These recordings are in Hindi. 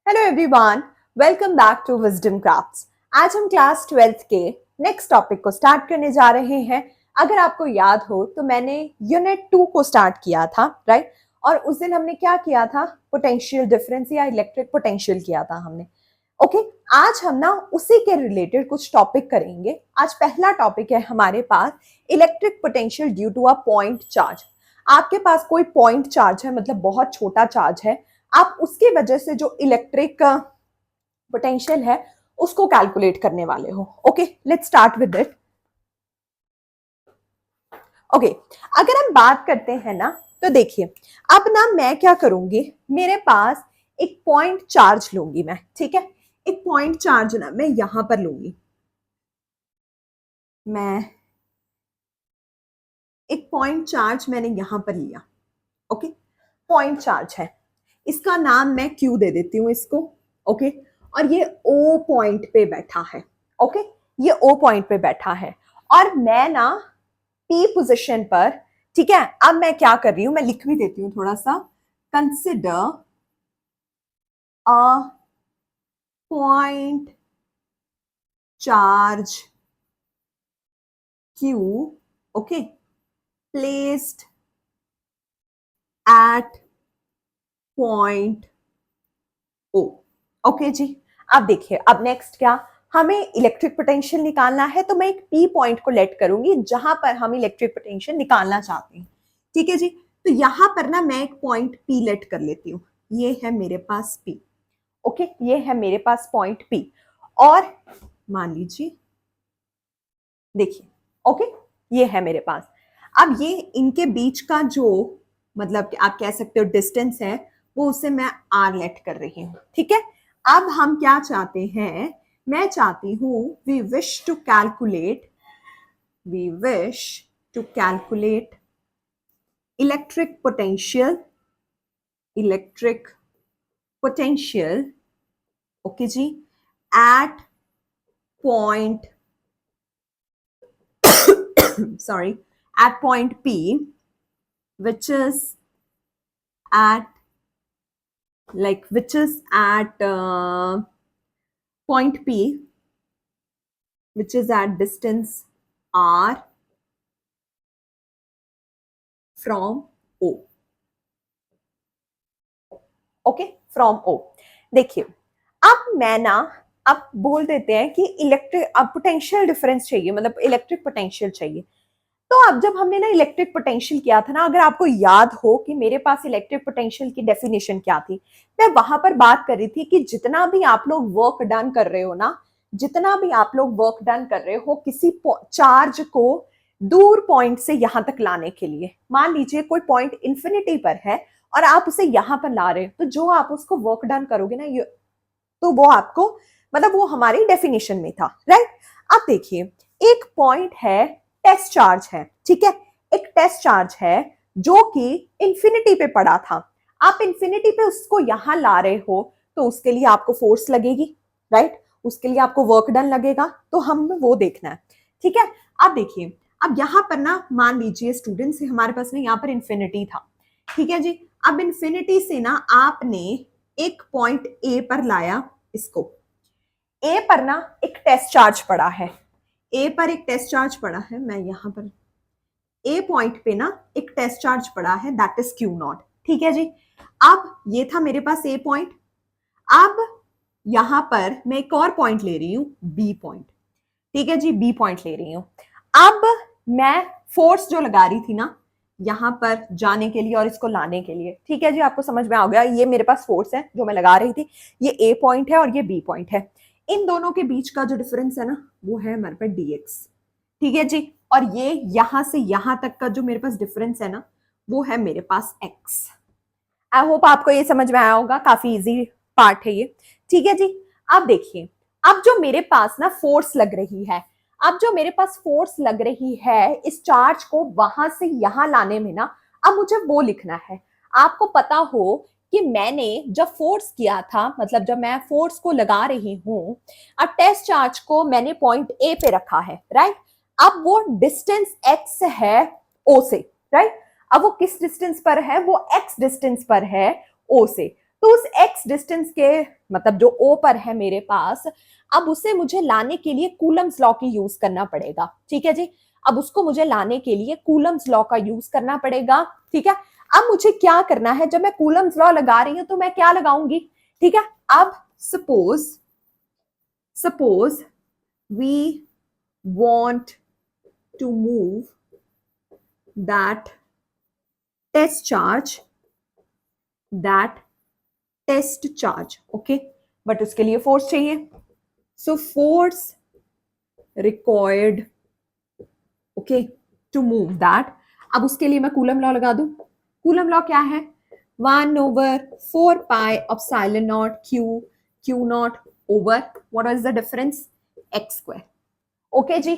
Hello everyone, welcome back to Wisdom Crafts. आज हम क्लास 12th के नेक्स्ट टॉपिक को स्टार्ट करने जा रहे हैं। अगर आपको याद हो तो मैंने यूनिट 2 को स्टार्ट किया था, राइट? और उस दिन हमने क्या किया था? पोटेंशियल डिफरेंस या इलेक्ट्रिक पोटेंशियल किया था हमने। ओके, आज हम ना उसी के रिलेटेड कुछ टॉपिक करेंगे। आज पहला टॉपिक है हमारे पास electric potential due to a point charge. आपके पास कोई पॉइंट चार्ज है, मतलब बहुत छोटा चार्ज है, आप उसकी वजह से जो इलेक्ट्रिक पोटेंशियल है उसको कैलकुलेट करने वाले हो। Okay, let's start with it. Okay, अगर हम बात करते हैं ना, तो देखिए अब ना मैं क्या करूंगी, मेरे पास एक पॉइंट चार्ज लूंगी मैं, ठीक है? एक पॉइंट चार्ज ना मैं यहां पर लूंगी। मैं एक पॉइंट चार्ज मैंने यहां पर लिया। ओके, पॉइंट चार्ज है, इसका नाम मैं क्यू दे देती हूँ इसको। ओके, और ये ओ पॉइंट पे बैठा है। ओके, ये ओ पॉइंट पे बैठा है और मैं ना पी पोजिशन पर, ठीक है? अब मैं क्या कर रही हूं, मैं लिख भी देती हूँ थोड़ा सा। Consider a point charge Q, okay, placed at point O. Okay जी, अब देखिए, अब नेक्स्ट क्या, हमें इलेक्ट्रिक पोटेंशियल निकालना है, तो मैं एक पी पॉइंट को लेट करूंगी जहां पर हम इलेक्ट्रिक पोटेंशियल निकालना चाहते हैं। ठीक है जी, तो यहां पर ना मैं एक पॉइंट पी लेट कर लेती हूँ। ये है मेरे पास पी। ओके, ये है मेरे पास पॉइंट पी। और मान लीजिए, देखिए, ओके, ये है मेरे पास। अब ये इनके बीच का जो, मतलब कि आप कह सकते हो डिस्टेंस है, वो उसे मैं आर लेट कर रही हूँ। ठीक है, अब हम क्या चाहते हैं, मैं चाहती हूं we wish to calculate electric potential, okay जी, at point sorry, at point P, which is at point P, which is at distance R from O. Okay, from O. देखिए, अब मैं ना, अब बोल देते हैं कि इलेक्ट्रिक, अब पोटेंशियल डिफरेंस चाहिए, मतलब इलेक्ट्रिक पोटेंशियल चाहिए। तो अब जब हमने ना इलेक्ट्रिक पोटेंशियल किया था ना, अगर आपको याद हो कि मेरे पास इलेक्ट्रिक पोटेंशियल की डेफिनेशन क्या थी, मैं वहां पर बात कर रही थी कि जितना भी आप लोग वर्क डन कर रहे हो ना, जितना भी आप लोग वर्क डन कर रहे हो किसी चार्ज को दूर पॉइंट से यहां तक लाने के लिए, मान लीजिए कोई पॉइंट इंफिनिटी पर है और आप उसे यहां पर ला रहे हो, तो जो आप उसको वर्क डन करोगे ना, ये तो वो आपको, मतलब वो हमारी डेफिनेशन में था, राइट? अब देखिए, एक पॉइंट है, टेस्ट चार्ज है, ठीक है? एक टेस्ट चार्ज है जो कि इंफिनिटी पे पड़ा था। आप इंफिनिटी पे उसको यहां ला रहे हो, तो उसके लिए आपको फोर्स लगेगी, राइट? उसके लिए आपको वर्क डन लगेगा, तो हमें वो देखना है। ठीक है, अब देखिए, अब यहां पर ना मान लीजिए स्टूडेंट्स, हमारे पास ना यहाँ पर इंफिनिटी था, ठीक है जी। अब इंफिनिटी से ना आपने एक पॉइंट ए पर लाया इसको, ए पर ना एक टेस्ट चार्ज पड़ा है, ए पर एक टेस्ट चार्ज पड़ा है, मैं यहां पर ए पॉइंट पे ना एक टेस्ट चार्ज पड़ा है, दैट इज क्यू नॉट। ठीक है जी, अब ये था मेरे पास ए पॉइंट। अब यहां पर मैं एक और पॉइंट ले रही हूं, बी पॉइंट। ठीक है जी, बी पॉइंट ले रही हूं। अब मैं फोर्स जो लगा रही थी ना यहां पर जाने के लिए और इसको लाने के लिए, ठीक है जी, आपको समझ में आ गया, ये मेरे पास फोर्स है जो मैं लगा रही थी, ये ए पॉइंट है और ये बी पॉइंट है। इन दोनों के बीच का जो डिफरेंस है ना, वो है हमारे पास dx। ठीक है जी, और ये यहां से यहां तक का जो मेरे पास डिफरेंस है ना, वो है मेरे पास x। आई होप आपको ये समझ में आया होगा, काफी इजी पार्ट है ये। ठीक है जी, अब देखिए, अब जो मेरे पास ना फोर्स लग रही है, अब जो मेरे पास फोर्स लग रही है इस चार्ज को वहां से यहां लाने में ना, अब मुझे वो लिखना है। आपको पता हो कि मैंने जब फोर्स किया था, मतलब जब मैं फोर्स को लगा रही हूं, अब टेस्ट चार्ज को मैंने पॉइंट ए पे रखा है, राइट? अब वो डिस्टेंस एक्स है ओ से, राइट? अब वो किस डिस्टेंस पर है, वो एक्स डिस्टेंस पर है ओ से। तो उस x डिस्टेंस के मतलब जो O पर है मेरे पास, अब उसे मुझे लाने के लिए कूलम्स लॉ की यूज करना पड़ेगा। ठीक है जी, अब उसको मुझे लाने के लिए कूलम्स लॉ का यूज करना पड़ेगा। ठीक है, अब मुझे क्या करना है, जब मैं कूलम्स लॉ लगा रही हूं तो मैं क्या लगाऊंगी? ठीक है, अब suppose we want to move that test charge, okay, but उसके लिए फोर्स चाहिए, so force required, okay, to move that. अब उसके लिए मैं कूलम लॉ लगा दूं। कूलम लॉ क्या है? 1/4 pi epsilon naught Q naught over what is the difference? X square. Okay जी,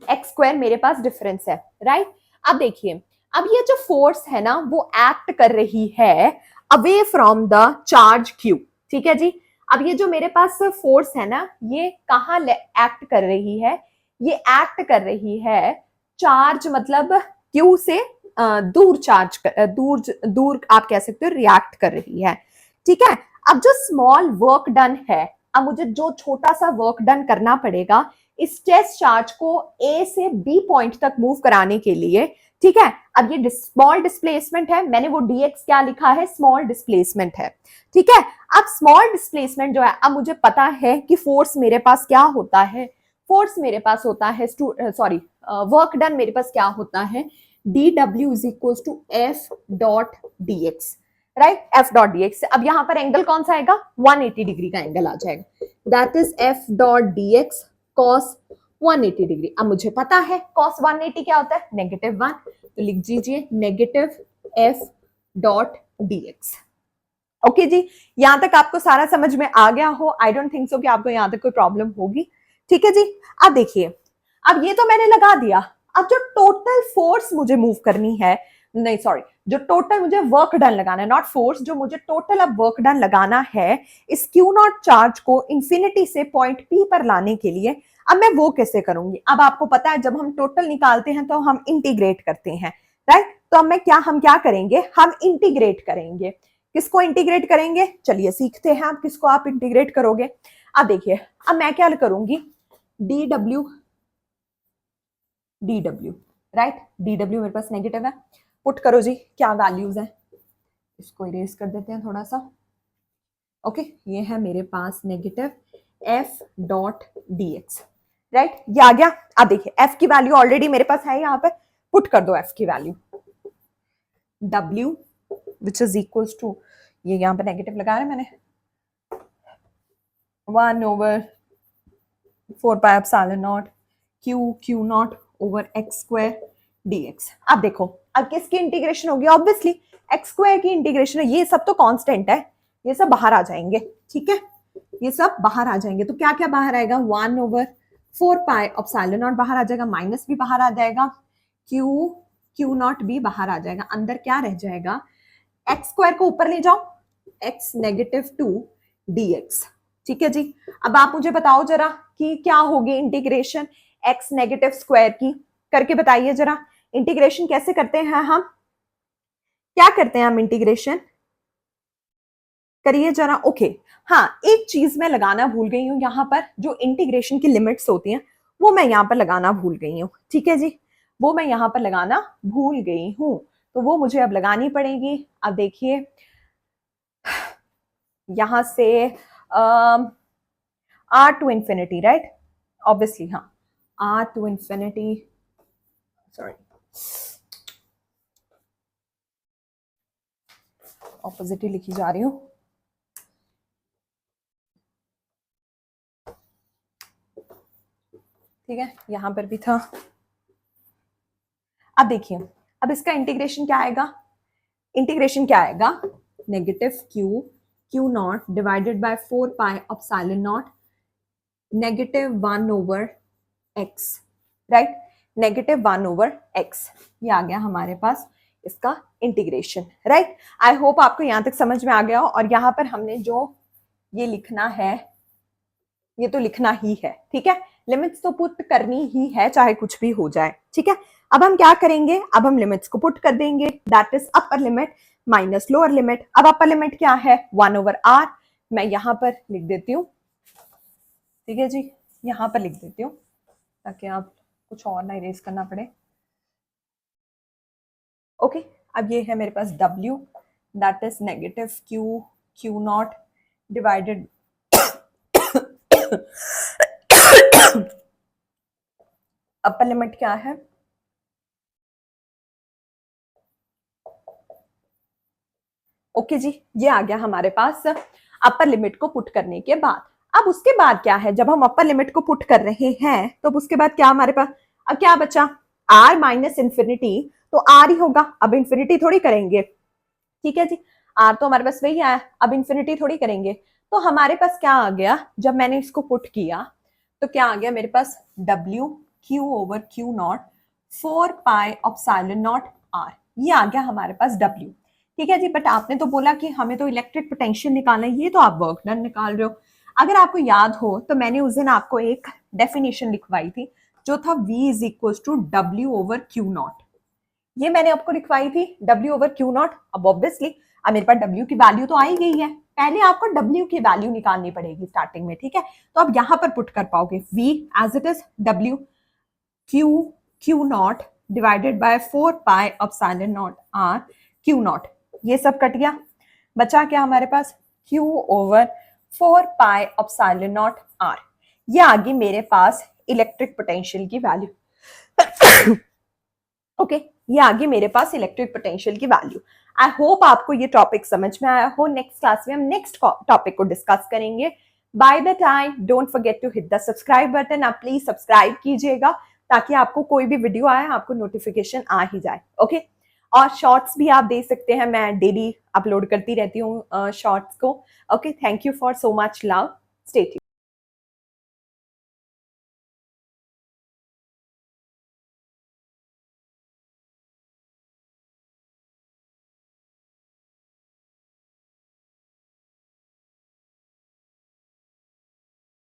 एक्स स्क्वायर मेरे पास डिफरेंस है, राइट? अब देखिए, अब ये जो फोर्स है ना वो एक्ट कर रही है away from the charge Q. ठीक है जी, अब ये जो मेरे पास फोर्स है ना ये कहाँ एक्ट कर रही है? ये एक्ट कर रही है चार्ज मतलब क्यू से दूर चार्ज दूर दूर आप कह सकते हो रिएक्ट कर रही है। ठीक है, अब जो स्मॉल वर्क डन है, अब मुझे जो छोटा सा वर्क डन करना पड़ेगा इस टेस्ट चार्ज को ए से बी पॉइंट तक मूव कराने के लिए। ठीक है, अब ये स्मॉल डिस्प्लेसमेंट है, मैंने वो dx क्या लिखा है? स्मॉल डिस्प्लेसमेंट है। ठीक है, अब स्मॉल डिस्प्लेसमेंट जो है, अब मुझे पता है कि फोर्स मेरे पास क्या होता है? फोर्स मेरे पास होता है सॉरी वर्क डन मेरे पास क्या होता है? dw is equal to F dot dx, right? F dot dx। अब यहां पर एंगल कौन सा आएगा? 180 डिग्री का एंगल आ जाएगा, that is F dot dx cos 180 degree. अब मुझे पता है cos 180 क्या होता है? -1, तो लिख दीजिए -f डॉट dx। ओके जी, यहां तक आपको सारा समझ में आ गया हो? आई डोंट थिंक सो कि आपको यहां तक कोई प्रॉब्लम होगी। ठीक है जी, अब देखिए, अब ये तो मैंने लगा दिया। अब जो टोटल फोर्स मुझे मूव करनी है, नहीं सॉरी, जो टोटल मुझे वर्क डन लगाना है, नॉट फोर्स, जो मुझे टोटल अब वर्क डन लगाना है इस क्यू नॉट चार्ज को इंफिनिटी से पॉइंट पी पर लाने के लिए, अब मैं वो कैसे करूंगी? अब आपको पता है जब हम टोटल निकालते हैं तो हम इंटीग्रेट करते हैं, राइट? तो अब हम क्या करेंगे? हम इंटीग्रेट करेंगे। किसको इंटीग्रेट करेंगे? चलिए सीखते हैं। आप किसको आप इंटीग्रेट करोगे? अब देखिए, अब मैं क्या करूंगी? dw राइट, dw मेरे पास नेगेटिव है, पुट करो जी क्या वैल्यूज है, इसको इरेज कर देते हैं थोड़ा सा। ओके, ये है मेरे पास negative f dot dx, right? ये आ गया। अब देखिए f की वैल्यू ऑलरेडी मेरे पास है, यहाँ पे पुट कर दो f की value, w which is equals to, ये यहाँ पे नेगेटिव लगा रहे हैं मैंने, 1/4 pi epsilon naught Q naught over x square dx। अब देखो, अब किसकी इंटीग्रेशन होगी? ऑब्वियसली एक्स स्क्वायर की इंटीग्रेशन है। ये सब तो कांस्टेंट है, ये सब बाहर आ जाएंगे। ठीक है, ये सब बाहर आ जाएंगे, तो क्या क्या बाहर आएगा? 1/4 पाई एप्सिलॉन नॉट बाहर आ जाएगा, माइनस भी बाहर आ जाएगा, क्यू नॉट भी बाहर आ जाएगा, अंदर क्या रह जाएगा? एक्स स्क्वायर को ऊपर ले जाओ, x -2 dx। ठीक है जी, अब आप मुझे बताओ जरा कि क्या होगी इंटीग्रेशन x नेगेटिव स्क्वायर की, करके बताइए जरा। इंटीग्रेशन कैसे करते हैं हम? क्या करते हैं हम इंटीग्रेशन? करिए जरा। ओके, हाँ, एक चीज मैं लगाना भूल गई हूँ यहाँ पर, जो इंटीग्रेशन की लिमिट्स होती हैं वो मैं यहाँ पर लगाना भूल गई हूँ। ठीक है जी, वो मैं यहाँ पर लगाना भूल गई हूँ, तो वो मुझे अब लगानी पड़ेगी। अब देखिए, यहां से r to infinity, right? Obviously हाँ, r to infinity, sorry opposite ही लिखी जा रही हूँ। ठीक है, यहां पर भी था। अब देखिए, अब इसका इंटीग्रेशन क्या आएगा? इंटीग्रेशन क्या आएगा? Negative Q not divided bye 4 pi epsilon not -1/x, right? -1/x, ये आ गया हमारे पास इसका इंटीग्रेशन, राइट? आई होप आपको यहां तक समझ में आ गया हो। और यहां पर हमने जो ये लिखना है, ये तो लिखना ही है। ठीक है, लिमिट्स तो पुट करनी ही है, चाहे कुछ भी हो जाए। ठीक है, अब हम क्या करेंगे? अब हम लिमिट्स को पुट कर देंगे, that is upper limit minus lower limit. अब अपर लिमिट क्या है 1/r, मैं यहां पर लिख देती हूँ, ठीक है जी, यहां पर लिख देती हूँ ताकि आप कुछ और ना इरेज करना पड़े। ओके, अब ये है मेरे पास W, that is negative Q not divided upper limit क्या है, ओके जी, ये आ गया हमारे पास अपर लिमिट को पुट करने के बाद। अब उसके बाद क्या है, जब हम अपर लिमिट को पुट कर रहे हैं तो उसके बाद क्या हमारे पास, अब क्या बचा, r माइनस इंफिनिटी, तो r ही होगा, अब इंफिनिटी थोड़ी करेंगे, ठीक है जी, r तो हमारे पास वही आया, अब इंफिनिटी थोड़ी करेंगे। तो हमारे पास क्या आ गया, जब मैंने इसको पुट किया तो क्या आ गया मेरे पास, w q/q नॉट 4πε0 r, ये आ गया हमारे पास w, ठीक है जी। बट आपने तो बोला कि हमें तो इलेक्ट्रिक पोटेंशियल निकालना है, ये तो आप वर्क डन निकाल रहे हो। अगर आपको याद हो तो मैंने उस दिन आपको एक डेफिनेशन लिखवाई थी जो था v is equal to W/Q naught, ये मैंने आपको लिखवाई थी W/Q नॉट। अब ऑब्वियसली अब मेरे पास W की वैल्यू तो आई गई है, पहले आपको W की वैल्यू निकालनी पड़ेगी स्टार्टिंग में, ठीक है। तो अब यहां पर पुट कर पाओगे v as it is Q not divided by 4πε0 r Q not, ये सब कट गया, बचा क्या हमारे पास Q/4πε0 r, ये आ गई मेरे पास इलेक्ट्रिक पोटेंशियल की वैल्यू। ओके, ये आ गई मेरे पास इलेक्ट्रिक पोटेंशियल की वैल्यू। आई होप आपको ये टॉपिक समझ में आया हो। नेक्स्ट क्लास में हम नेक्स्ट टॉपिक को डिस्कस करेंगे। By the time don't forget to hit the subscribe button, आप प्लीज सब्सक्राइब कीजिएगा ताकि आपको कोई भी वीडियो आए आपको नोटिफिकेशन आ ही जाए। ओके, और शॉर्ट्स भी आप दे सकते हैं, मैं डेली अपलोड करती रहती हूँ शॉर्ट्स को। Okay, thank you for so much love, stay tuned.